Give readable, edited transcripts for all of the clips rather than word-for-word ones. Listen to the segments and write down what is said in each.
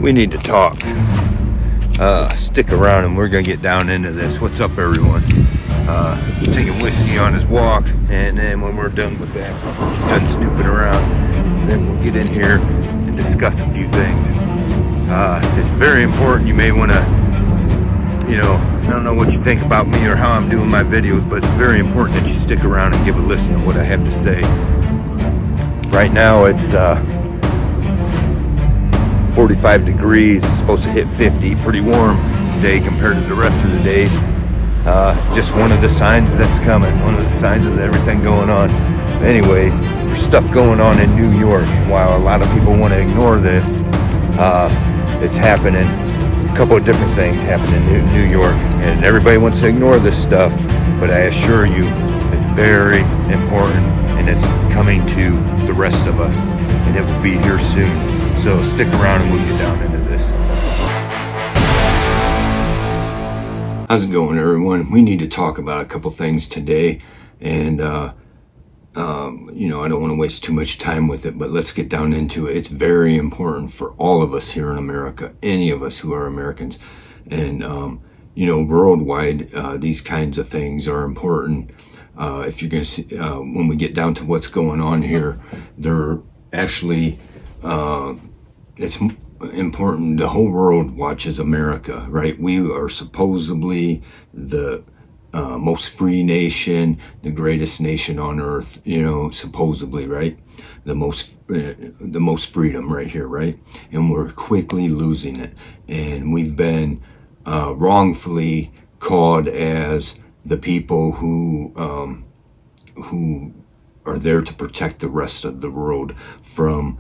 we need to talk. Stick around and we're gonna get down into this. What's up, everyone? Taking whiskey on his walk, and then when we're done with that, he's done snooping around, then we'll get in here and discuss a few things. It's very important. You may want to, I don't know what you think about me or how I'm doing my videos, but it's very important that you stick around and give a listen to what I have to say. Right now it's 45 degrees. It's supposed to hit 50. Pretty warm today compared to the rest of the days. Just one of the signs that's coming. One of the signs of everything going on. Anyways, there's stuff going on in New York. While a lot of people want to ignore this, it's happening. A couple of different things happen in New York, and everybody wants to ignore this stuff. But I assure you, it's very important, and it's coming to the rest of us, and it will be here soon. So stick around and we'll get down into this. How's it going, everyone? We need to talk about a couple things today, and I don't want to waste too much time with it, but let's get down into it. It's very important for all of us here in America, any of us who are Americans, and worldwide, these kinds of things are important. If you're going to see, when we get down to what's going on here, they're actually, it's important. The whole world watches America, right? We are supposedly the most free nation, the greatest nation on earth, supposedly, right? The most freedom right here, right? And we're quickly losing it. And we've been wrongfully called as the people who are there to protect the rest of the world from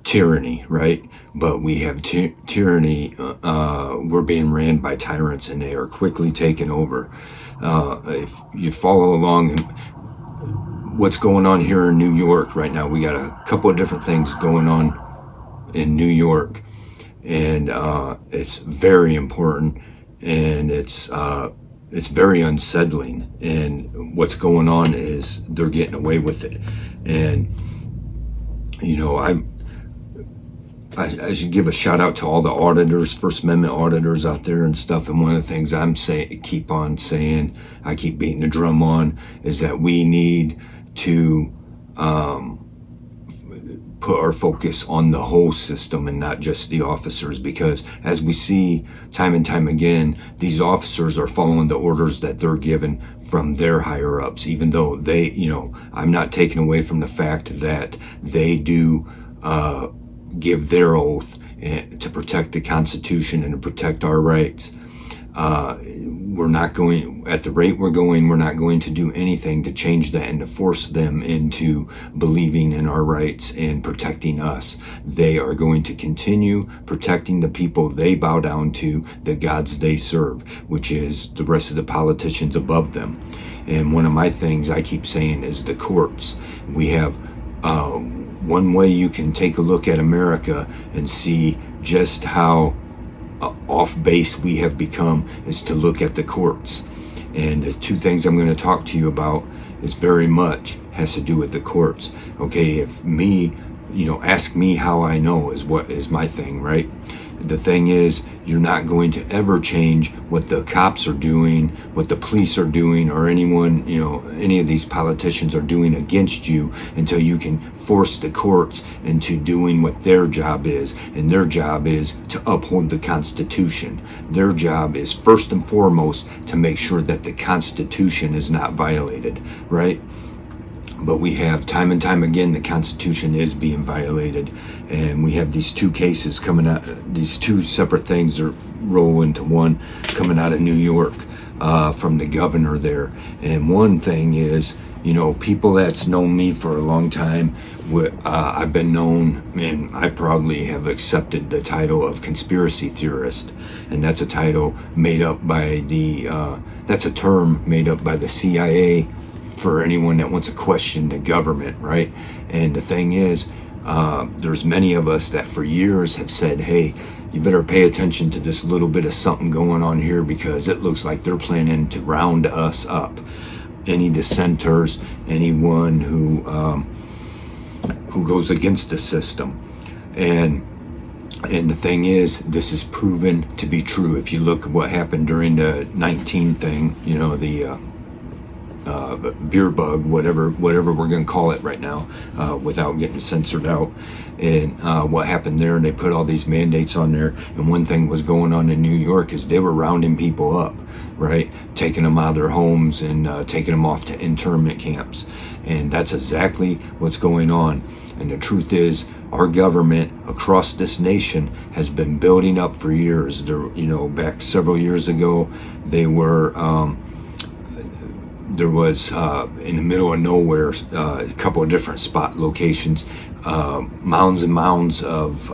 tyranny, right? But we have tyranny. We're being ran by tyrants, and they are quickly taking over. If you follow along and what's going on here in New York right now, we got a couple of different things going on in New York, and it's very important, and it's very unsettling. And what's going on is they're getting away with it. And I should give a shout out to all the auditors, First Amendment auditors out there and stuff. And one of the things I keep beating the drum on, is that we need to put our focus on the whole system and not just the officers, because as we see time and time again, these officers are following the orders that they're given from their higher ups, even though they, I'm not taking away from the fact that they do give their oath to protect the Constitution and to protect our rights. We're not going, at the rate we're not going to do anything to change that and to force them into believing in our rights and protecting us. They are going to continue protecting the people they bow down to, the gods they serve, which is the rest of the politicians above them. And one of my things I keep saying is the courts. We have one way you can take a look at America and see just how off base we have become is to look at the courts. And the two things I'm going to talk to you about is very much has to do with the courts. Okay, if me, ask me how I know is what is my thing, right? The thing is, you're not going to ever change what the cops are doing, what the police are doing, or anyone, any of these politicians are doing against you, until you can force the courts into doing what their job is. And their job is to uphold the Constitution. Their job is first and foremost to make sure that the Constitution is not violated, right? But we have time and time again, the Constitution is being violated. And we have these two cases coming out, these two separate things are roll into one coming out of New York from the governor there. And one thing is, people that's known me for a long time, I've been known, and I proudly have accepted the title of conspiracy theorist. And that's a title made up by that's a term made up by the CIA for anyone that wants to question the government, right? And the thing is, there's many of us that for years have said, hey, you better pay attention to this little bit of something going on here, because it looks like they're planning to round us up. Any dissenters, anyone who goes against the system. And And the thing is, this is proven to be true. If you look at what happened during the 19 thing, the beer bug, whatever we're going to call it right now, without getting censored out. And what happened there, they put all these mandates on there. And one thing was going on in New York is they were rounding people up, right? Taking them out of their homes and taking them off to internment camps. And that's exactly what's going on. And the truth is, our government across this nation has been building up for years. There, back several years ago, they were, there was in the middle of nowhere, a couple of different spot locations, mounds and mounds of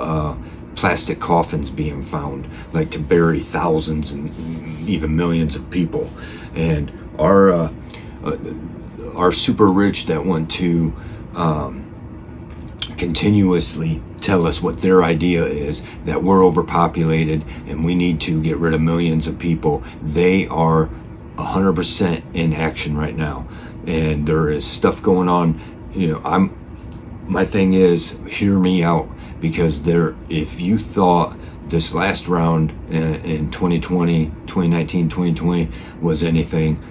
plastic coffins being found, like to bury thousands and even millions of people. And our super rich that want to continuously tell us what their idea is, that we're overpopulated and we need to get rid of millions of people, they are 100% in action right now. And there is stuff going on. My thing is, hear me out, because if you thought this last round in 2020, 2019, 2020 was anything,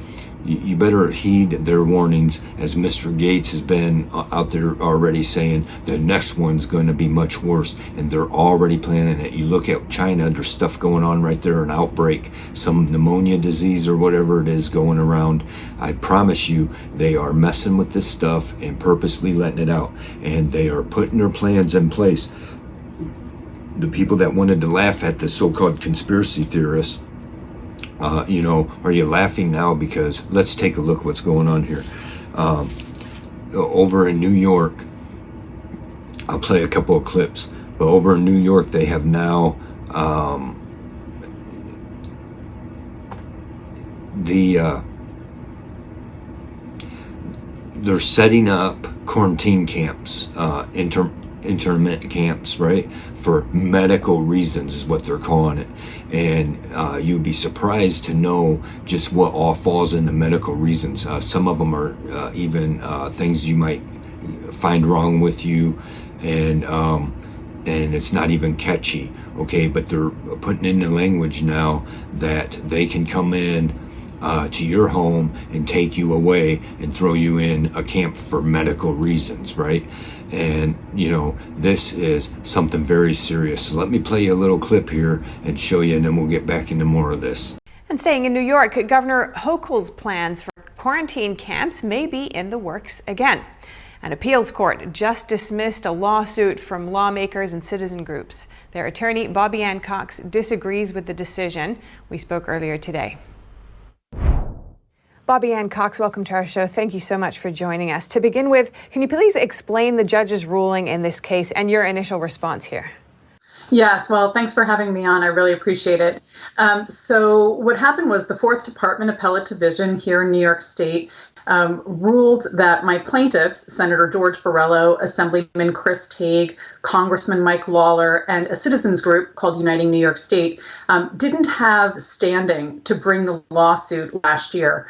you better heed their warnings, as Mr. Gates has been out there already saying the next one's going to be much worse, and they're already planning it. You look at China, there's stuff going on right there, an outbreak, some pneumonia disease or whatever it is going around. I promise you, they are messing with this stuff and purposely letting it out, and they are putting their plans in place. The people that wanted to laugh at the so-called conspiracy theorists, are you laughing now? Because let's take a look what's going on here. Over in New York, I'll play a couple of clips, but over in New York, they have now they're setting up quarantine camps, internment camps, right? For medical reasons is what they're calling it. And you'd be surprised to know just what all falls into medical reasons. Some of them are even things you might find wrong with you, and it's not even catchy, okay? But they're putting in the language now that they can come in to your home and take you away and throw you in a camp for medical reasons, right? And this is something very serious. So let me play you a little clip here and show you, and then we'll get back into more of this. And staying in New York, Governor Hochul's plans for quarantine camps may be in the works again. An appeals court just dismissed a lawsuit from lawmakers and citizen groups. Their attorney, Bobby Ann Cox, disagrees with the decision. We spoke earlier today. Bobby Ann Cox, welcome to our show. Thank you so much for joining us. To begin with, can you please explain the judge's ruling in this case and your initial response here? Yes, well, thanks for having me on. I really appreciate it. So what happened was the 4th Department Appellate Division here in New York State ruled that my plaintiffs, Senator George Borrello, Assemblyman Chris Tague, Congressman Mike Lawler, and a citizens group called Uniting New York State, didn't have standing to bring the lawsuit last year,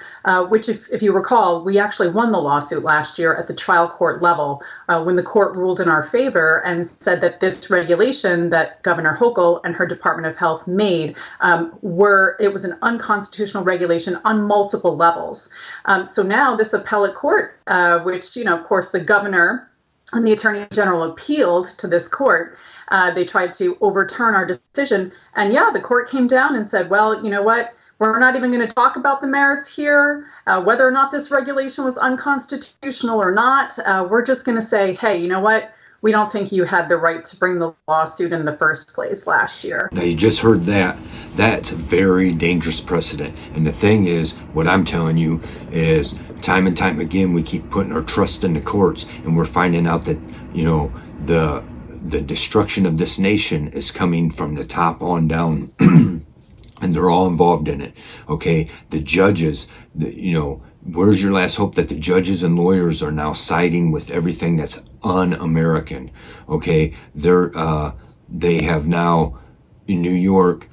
which, if you recall, we actually won the lawsuit last year at the trial court level when the court ruled in our favor and said that this regulation that Governor Hochul and her Department of Health made it was an unconstitutional regulation on multiple levels. So now this appellate court, which, of course, the governor and the Attorney General appealed to this court. They tried to overturn our decision. And the court came down and said, well, you know what? We're not even going to talk about the merits here, whether or not this regulation was unconstitutional or not. We're just going to say, hey, you know what? We don't think you had the right to bring the lawsuit in the first place last year. Now, you just heard that. That's a very dangerous precedent. And the thing is, what I'm telling you is, time and time again, we keep putting our trust in the courts, and we're finding out that, the destruction of this nation is coming from the top on down. And they're all involved in it, okay? The judges, where's your last hope that the judges and lawyers are now siding with everything that's un-American, okay? They have now, in New York,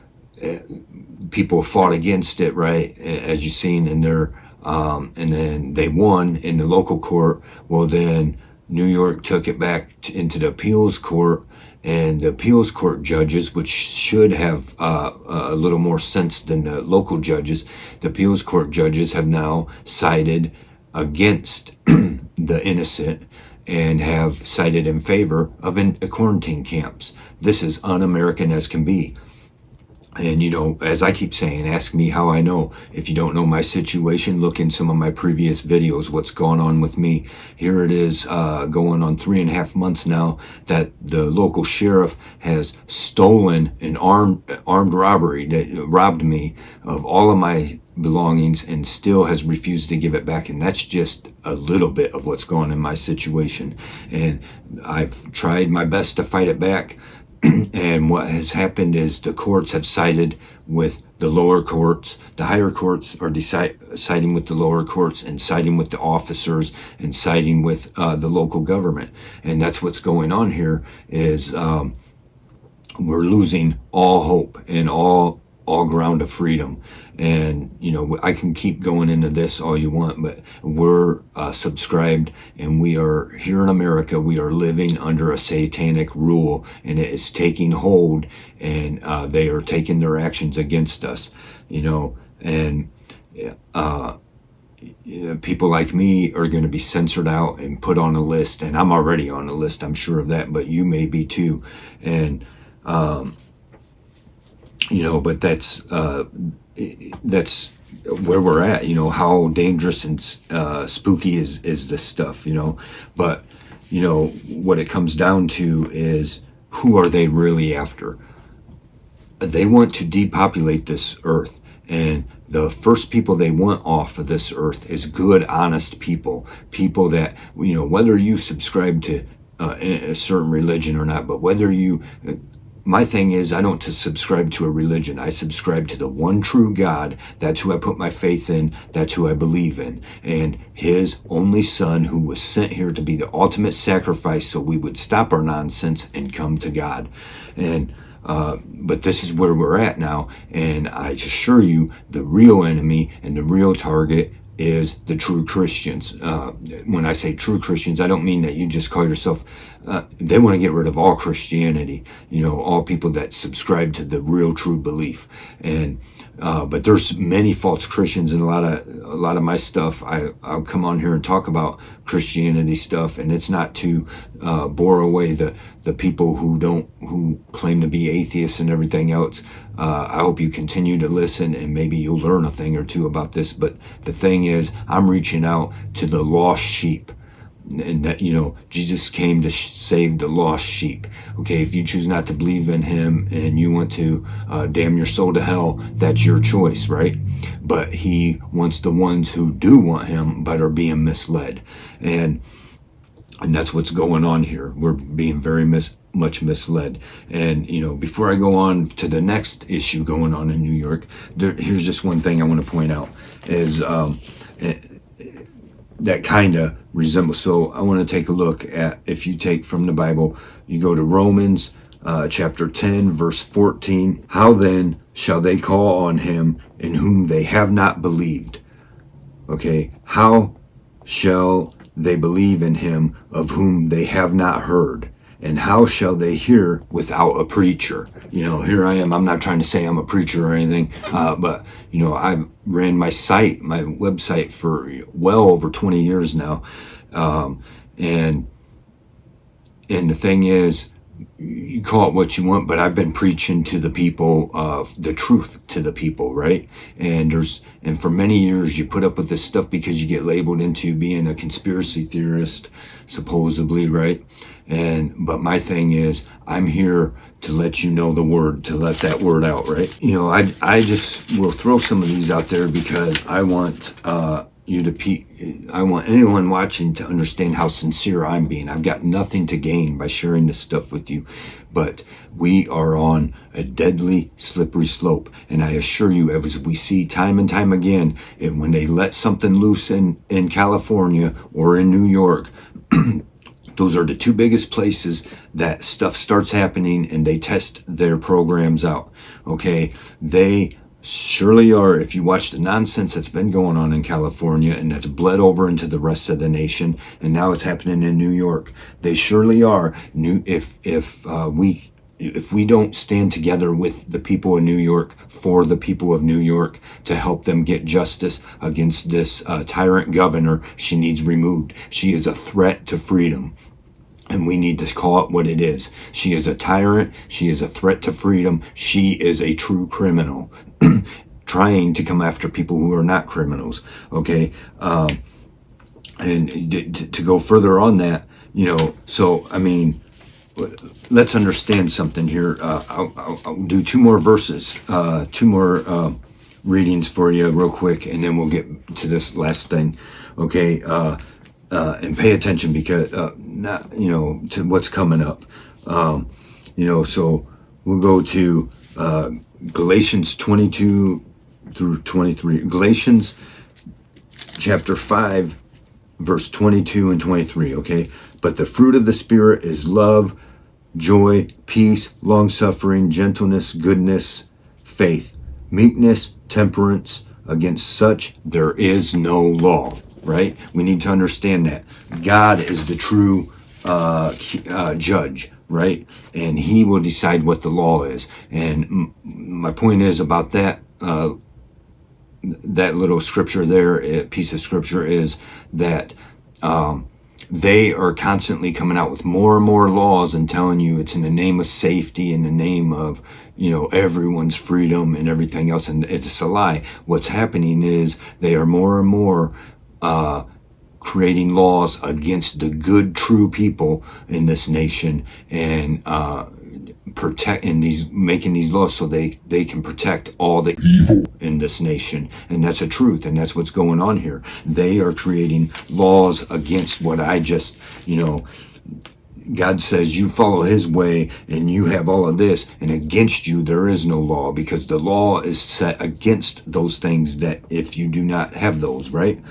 people fought against it, right? As you've seen in their, and then they won in the local court. Well, then New York took it back into the appeals court, And the appeals court judges, which should have a little more sense than the local judges, the appeals court judges have now sided against the innocent and have sided in favor of quarantine camps. This is un-American as can be. And, as I keep saying, ask me how I know. If you don't know my situation, look in some of my previous videos, what's going on with me. Here it is, going on 3.5 months now that the local sheriff has stolen an armed robbery that robbed me of all of my belongings and still has refused to give it back. And that's just a little bit of what's going on in my situation. And I've tried my best to fight it back. And what has happened is the courts have sided with the lower courts. The higher courts are siding with the lower courts and siding with the officers and siding with the local government. And that's what's going on here is we're losing all hope and all ground of freedom. And, I can keep going into this all you want, but we're subscribed, and we are here in America. We are living under a satanic rule, and it is taking hold, and they are taking their actions against us, and people like me are going to be censored out and put on a list, and I'm already on a list, I'm sure of that, but you may be too. And but that's where we're at. How dangerous and spooky is this stuff. But what it comes down to is, who are they really after? They want to depopulate this earth, and the first people they want off of this earth is good, honest people that, whether you subscribe to a certain religion or not, but whether you my thing is, I don't subscribe to a religion. I subscribe to the one true God. That's who I put my faith in. That's who I believe in. And his only son, who was sent here to be the ultimate sacrifice so we would stop our nonsense and come to God. And but this is where we're at now. And I assure you, the real enemy and the real target is the true Christians. When I say true Christians, I don't mean that you just call yourself, they want to get rid of all Christianity, all people that subscribe to the real true belief. And but there's many false Christians, and a lot of my stuff, I'll come on here and talk about Christianity stuff, and it's not to bore away the people who claim to be atheists and everything else. I hope you continue to listen, and maybe you'll learn a thing or two about this. But the thing is, I'm reaching out to the lost sheep. And that, Jesus came to save the lost sheep. Okay, if you choose not to believe in him and you want to damn your soul to hell, that's your choice, right? But he wants the ones who do want him but are being misled. And that's what's going on here. We're being very much misled. And, before I go on to the next issue going on in New York, here's just one thing I want to point out is that kind of resembles. So I want to take a look at, if you take from the Bible, you go to Romans chapter 10, verse 14. How then shall they call on him in whom they have not believed? Okay, how shall they believe in him of whom they have not heard? And how shall they hear without a preacher? Here I am. I'm not trying to say I'm a preacher or anything, but, I've ran my website for well over 20 years now. And the thing is, you call it what you want, but I've been preaching to the people the truth to the people, right? And for many years you put up with this stuff because you get labeled into being a conspiracy theorist, supposedly, right? But my thing is, I'm here to let you know the word, to let that word out, right? I just will throw some of these out there because I want I want anyone watching to understand how sincere I'm being. I've got nothing to gain by sharing this stuff with you, but we are on a deadly slippery slope. And I assure you, as we see time and time again, and when they let something loose in California or in New York, those are the two biggest places that stuff starts happening, and they test their programs out. Okay, they surely are. If you watch the nonsense that's been going on in California and that's bled over into the rest of the nation, and now it's happening in New York, they surely are. If we don't stand together with the people of New York, for the people of New York, to help them get justice against this tyrant governor, she needs removed. She is a threat to freedom. And we need to call it what it is. She is a tyrant. She is a threat to freedom. She is a true criminal trying to come after people who are not criminals. Okay. And to go further on that, so, I mean, let's understand something here. I'll do two more verses, two more readings for you real quick, and then we'll get to this last thing. Okay. And pay attention because not to what's coming up. So we'll go to Galatians 22 through 23. Galatians chapter 5, verse 22 and 23. Okay, but the fruit of the Spirit is love, joy, peace, long-suffering, gentleness, goodness, faith, meekness, temperance. Against such there is no law. Right? We need to understand that God is the true judge, right? And He will decide what the law is. And my point is about that that little scripture there, piece of scripture, is that they are constantly coming out with more and more laws and telling you it's in the name of safety, in the name of everyone's freedom and everything else, and it's a lie. What's happening is they are more and more creating laws against the good, true people in this nation, and making these laws so they can protect all the evil in this nation. And that's the truth, and that's what's going on here. They are creating laws against what I just, God says you follow His way and you have all of this, and against you there is no law, because the law is set against those things that if you do not have those, right?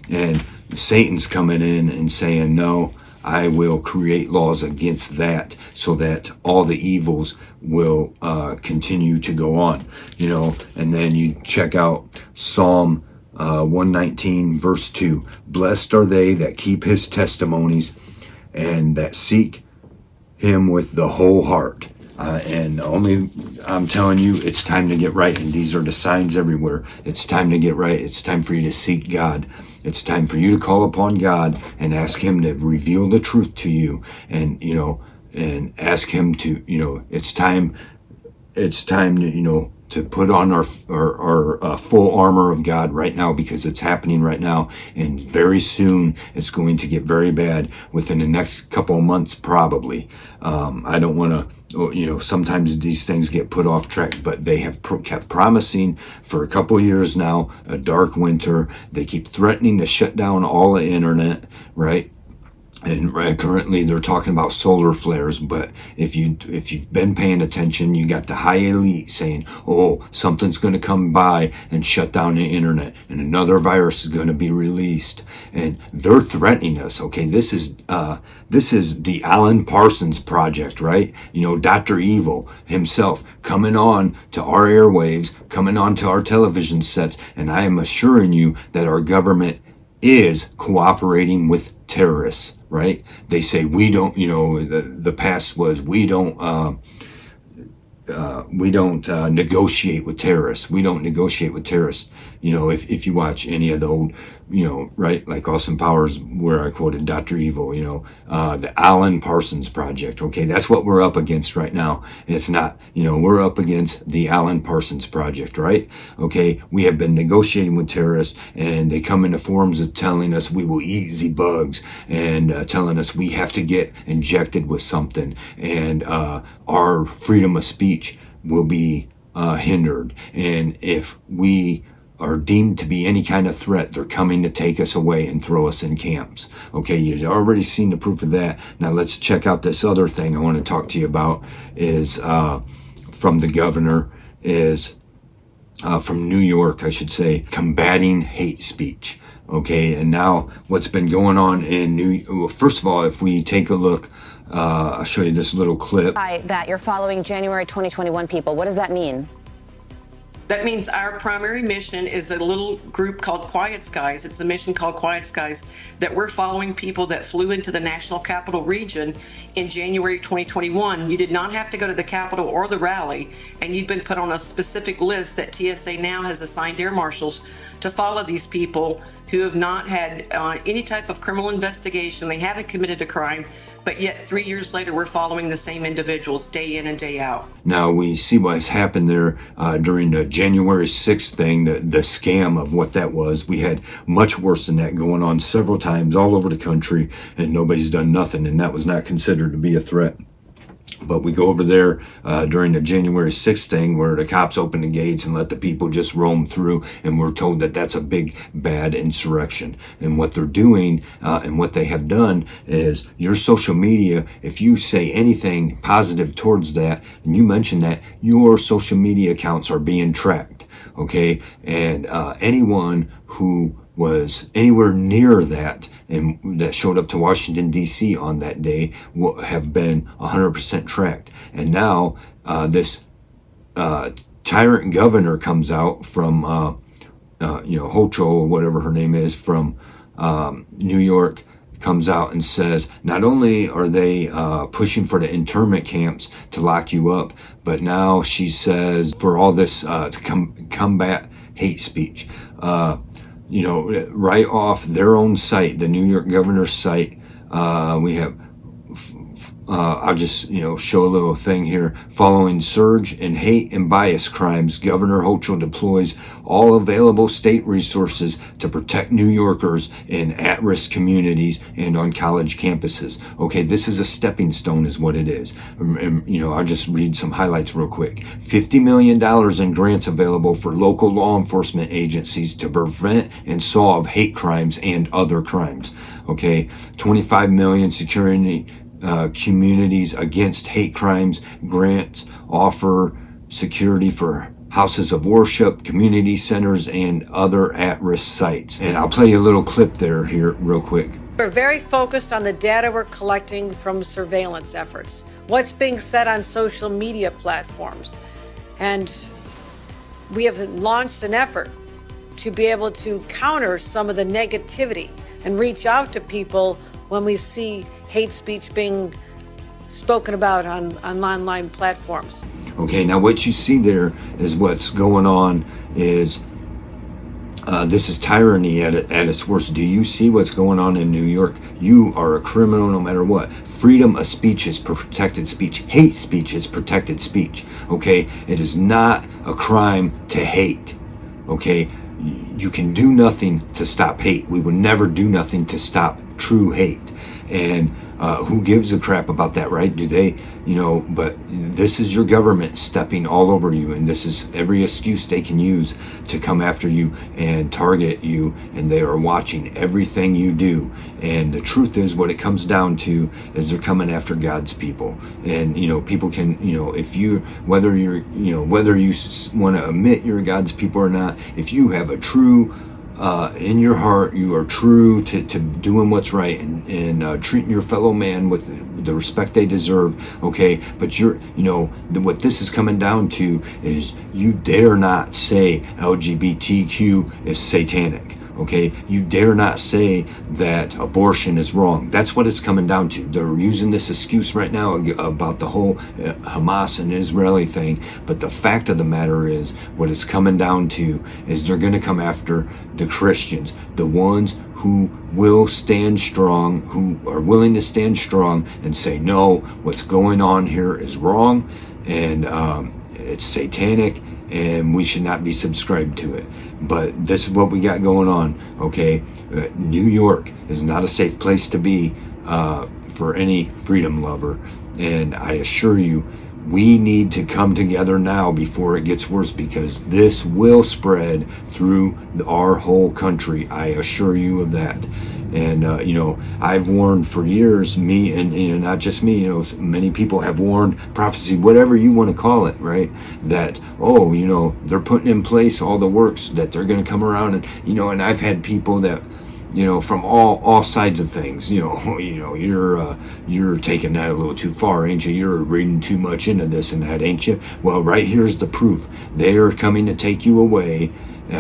And Satan's coming in and saying, no, I will create laws against that so that all the evils will continue to go on, And then you check out Psalm 119, verse 2. Blessed are they that keep His testimonies and that seek Him with the whole heart. I'm telling you, it's time to get right. And these are the signs everywhere. It's time to get right. It's time for you to seek God. It's time for you to call upon God and ask Him to reveal the truth to you. And, and ask Him to, it's time to put on our full armor of God right now, because it's happening right now, and very soon it's going to get very bad within the next couple of months, probably. I don't want to, sometimes these things get put off track, but they have kept promising for a couple of years now a dark winter. They keep threatening to shut down all the internet, right? And currently they're talking about solar flares, but if you've been paying attention, you got the high elite saying, oh, something's going to come by and shut down the internet, and another virus is going to be released, and they're threatening us. Okay, this is the Alan Parsons Project, right? Dr. Evil himself coming on to our airwaves, coming on to our television sets, and I am assuring you that our government is cooperating with terrorists, right? They say we don't, the past was we don't negotiate with terrorists. We don't negotiate with terrorists. If you watch any of the old, right, like Austin Powers, where I quoted Dr. Evil, the Alan Parsons Project. Okay, that's what we're up against right now. It's not, we're up against the Alan Parsons Project, right? Okay, we have been negotiating with terrorists, and they come in the forms of telling us we will eat the bugs, and telling us we have to get injected with something, and our freedom of speech will be hindered. And if we are deemed to be any kind of threat, they're coming to take us away and throw us in camps. Okay, you've already seen the proof of that. Now let's check out this other thing I want to talk to you about, is from the governor, is from New York, I should say, combating hate speech. Okay, and now what's been going on in well, first of all, if we take a look, I'll show you this little clip. That you're following January 2021 people. What does that mean? That means our primary mission is a little group called Quiet Skies. It's a mission called Quiet Skies that we're following people that flew into the National Capital Region in January 2021. You did not have to go to the Capitol or the rally, and you've been put on a specific list that TSA now has assigned air marshals to follow these people who have not had any type of criminal investigation. They haven't committed a crime, but yet 3 years later, we're following the same individuals day in and day out. Now we see what's happened there during the January 6th thing, the scam of what that was. We had much worse than that going on several times all over the country, and nobody's done nothing, and that was not considered to be a threat. But we go over there during the January 6th thing where the cops open the gates and let the people just roam through, and we're told that that's a big, bad insurrection. And what they're doing and what they have done is your social media, if you say anything positive towards that, and you mention that, your social media accounts are being tracked, okay? And anyone who was anywhere near that and that showed up to Washington, D.C. on that day will have been 100% tracked. And now this tyrant governor comes out from, Hocho or whatever her name is from New York, comes out and says not only are they pushing for the internment camps to lock you up, but now she says for all this to combat hate speech. Right off their own site, the New York governor's site, we have, I'll just, show a little thing here. Following surge in hate and bias crimes, Governor Hochul deploys all available state resources to protect New Yorkers in at-risk communities and on college campuses. Okay, this is a stepping stone is what it is. I'll just read some highlights real quick. $50 million in grants available for local law enforcement agencies to prevent and solve hate crimes and other crimes. Okay, $25 million securing communities against hate crimes. Grants offer security for houses of worship, community centers, and other at-risk sites. And I'll play you a little clip here real quick. We're very focused on the data we're collecting from surveillance efforts, what's being said on social media platforms. And we have launched an effort to be able to counter some of the negativity and reach out to people when we see hate speech being spoken about on online platforms. Okay, now what you see there is what's going on is this is tyranny at its worst. Do you see what's going on in New York? You are a criminal no matter what. Freedom of speech is protected speech. Hate speech is protected speech. Okay, it is not a crime to hate. Okay, you can do nothing to stop hate. We will never do nothing to stop true hate. And who gives a crap about that, right? Do they, but this is your government stepping all over you, and this is every excuse they can use to come after you and target you, and they are watching everything you do. And the truth is, what it comes down to is they're coming after God's people. And, people can, if you, whether you want to admit you're God's people or not, if you have a true in your heart, you are true to doing what's right and treating your fellow man with the respect they deserve, okay? But what this is coming down to is you dare not say LGBTQ is satanic, okay? You dare not say that abortion is wrong. That's what it's coming down to. They're using this excuse right now about the whole Hamas and Israeli thing, but the fact of the matter is, what it's coming down to is they're going to come after the Christians, the ones who will stand strong, who are willing to stand strong and say, no, what's going on here is wrong, and it's satanic, and we should not be subscribed to it. But this is what we got going on, okay? New York is not a safe place to be for any freedom lover. And I assure you, we need to come together now before it gets worse, because this will spread through our whole country. I assure you of that. And, I've warned for years, me and not just me, many people have warned, prophecy, whatever you want to call it, right? That, they're putting in place all the works that they're going to come around and, and I've had people that, from all sides of things. You're taking that a little too far, ain't you? You're reading too much into this and that, ain't you? Well, right here's the proof. They are coming to take you away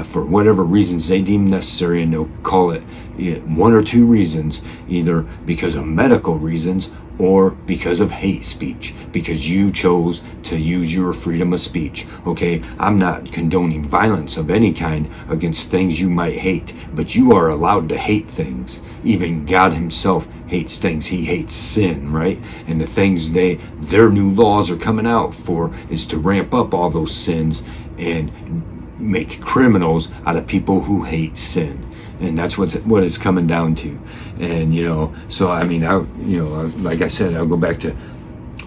for whatever reasons they deem necessary, and they'll call it one or two reasons, either because of medical reasons or because of hate speech, because you chose to use your freedom of speech. Okay, I'm not condoning violence of any kind against things you might hate, but you are allowed to hate things. Even God himself hates things. He hates sin, right? And the things their new laws are coming out for is to ramp up all those sins and make criminals out of people who hate sin. And that's what it's coming down to. And so I mean, like I said, I'll go back to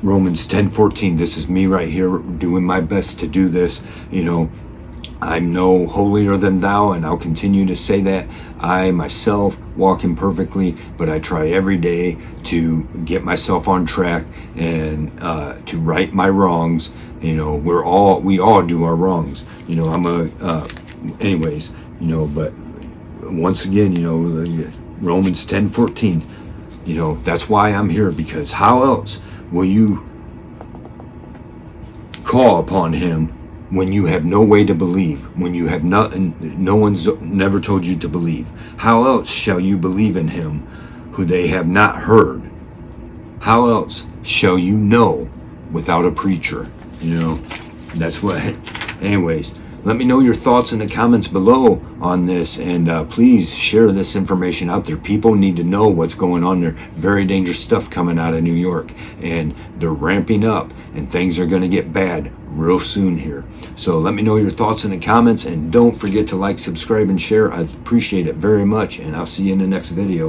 Romans 10:14. This is me right here doing my best to do this. I'm no holier than thou, and I'll continue to say that. I myself walk imperfectly, but I try every day to get myself on track and to right my wrongs. We all do our wrongs. Anyways, but once again, Romans 10:14, that's why I'm here, because how else will you call upon him when you have no way to believe, when you have no one's never told you to believe? How else shall you believe in him who they have not heard? How else shall you know without a preacher? That's what. Anyways, let me know your thoughts in the comments below on this, and please share this information out there. People need to know what's going on there. Very dangerous stuff coming out of New York, and they're ramping up, and things are going to get bad real soon here. So let me know your thoughts in the comments, and don't forget to like, subscribe, and share. I appreciate it very much, and I'll see you in the next video.